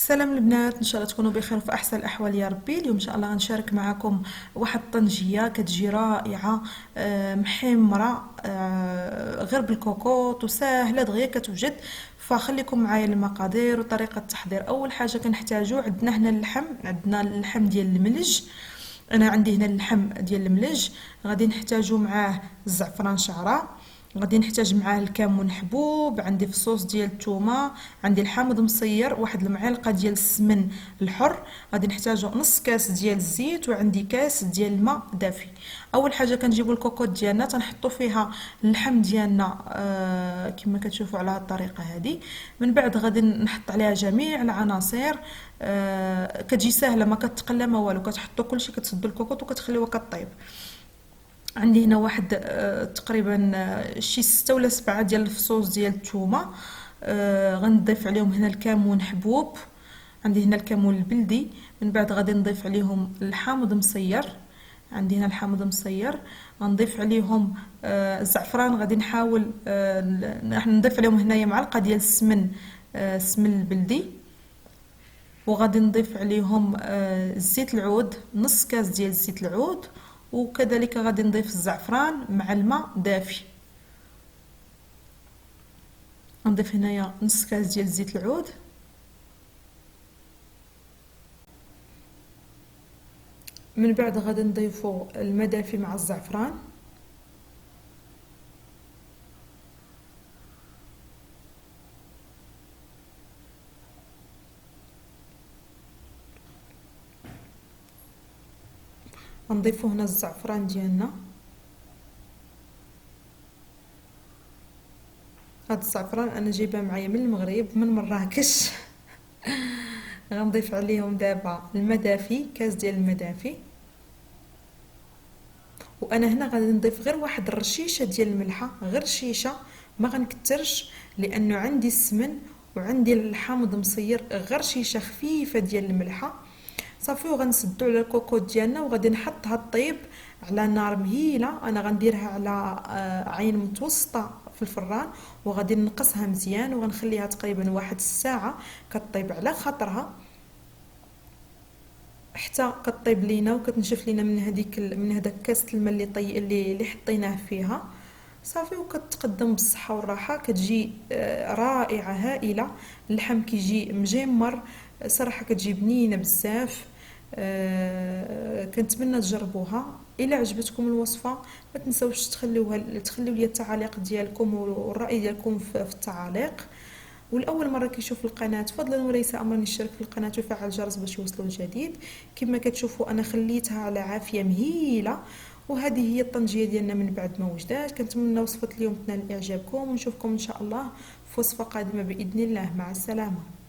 سلام البنات، ان شاء الله تكونوا بخير وفي احسن الاحوال يا ربي. اليوم ان شاء الله غنشارك معكم واحد الطنجيه كتجي رائعه، محمره، غير بالكوكوط وسهله دغيا كتوجد. فخليكم معايا المقادير وطريقه التحضير. اول حاجه كنحتاجو عندنا هنا اللحم، عندنا اللحم ديال الملج. انا عندي هنا اللحم ديال الملج. غادي نحتاجو معاه الزعفران شعره، غادي نحتاج معاه الكمون حبوب، عندي فصوص ديال الثومه، عندي الحامض مصير، واحد المعلقه ديال السمن الحر، غادي نحتاجو نص كاس ديال الزيت، وعندي كاس ديال الماء دافي. اول حاجه كنجيبو الكوكوط ديالنا تنحطو فيها اللحم ديالنا كما كتشوفوا على هذه الطريقه هذه. من بعد غادي نحط عليها جميع العناصر. كتجي سهله، ما كتقلى ما والو، كتحطوا كلشي، كتسدوا الكوكوط وكتخليوها كطيب. عندي هنا واحد تقريبا شي 6 ولا 7 ديال الفصوص ديال الثومه. غنضيف عليهم هنا الكمون حبوب، عندي هنا الكمون البلدي. من بعد غادي نضيف عليهم الحامض مصير، عندي هنا الحامض مصير. غنضيف عليهم الزعفران، غادي نحاول نضيف عليهم هنايا معلقه ديال السمن، السمن البلدي. وغادي نضيف عليهم زيت العود، نص كاس ديال زيت العود. وكذلك غادي نضيف الزعفران مع الماء دافي. نضيف هنايا نص كاس ديال زيت العود. من بعد غادي نضيفو الماء دافي مع الزعفران. غنضيفو هنا الزعفران ديالنا. هاد الزعفران انا جايباه معايا من المغرب، من مراكش. غنضيف عليهم دابا الماء دافي، كاس ديال الماء دافي. وانا هنا غادي نضيف غير واحد الرشيشه ديال الملحه، غير رشيشه، ما غنكترش، لانه عندي السمن وعندي الحامض مصير. غير رشيشه خفيفه ديال الملحه صافي. وغنسدو على الكوكوط ديالنا، وغادي نحطها طيب على نار مهيله. انا غنديرها على عين متوسطه في الفران، وغادي نقصها مزيان، وغنخليها تقريبا واحد الساعه كطيب على خاطرها، حتى كطيب لينا وكتنشف لينا من هذاك كاس الماء اللي حطيناه فيها صافي. وكتقدم بالصحه والراحه، كتجي رائعه هائله. اللحم كيجي مجمر صراحه، كتجي بنينه بزاف. كنتمنى تجربوها. الى عجبتكم الوصفه ما تنسوش تخليو لي التعاليق ديالكم والراي ديالكم في التعاليق. والاول مره كيشوف القناه فضلا وليس امرا يشترك في القناه ويفعل الجرس باش يوصلوا الجديد. كما كتشوفوا انا خليتها على عافيه مهيله. وهذه هي الطنجيه ديالنا من بعد ما وجدات. كنتمنى وصفه اليوم تنال اعجابكم، ونشوفكم ان شاء الله في وصفه قادمه باذن الله. مع السلامه.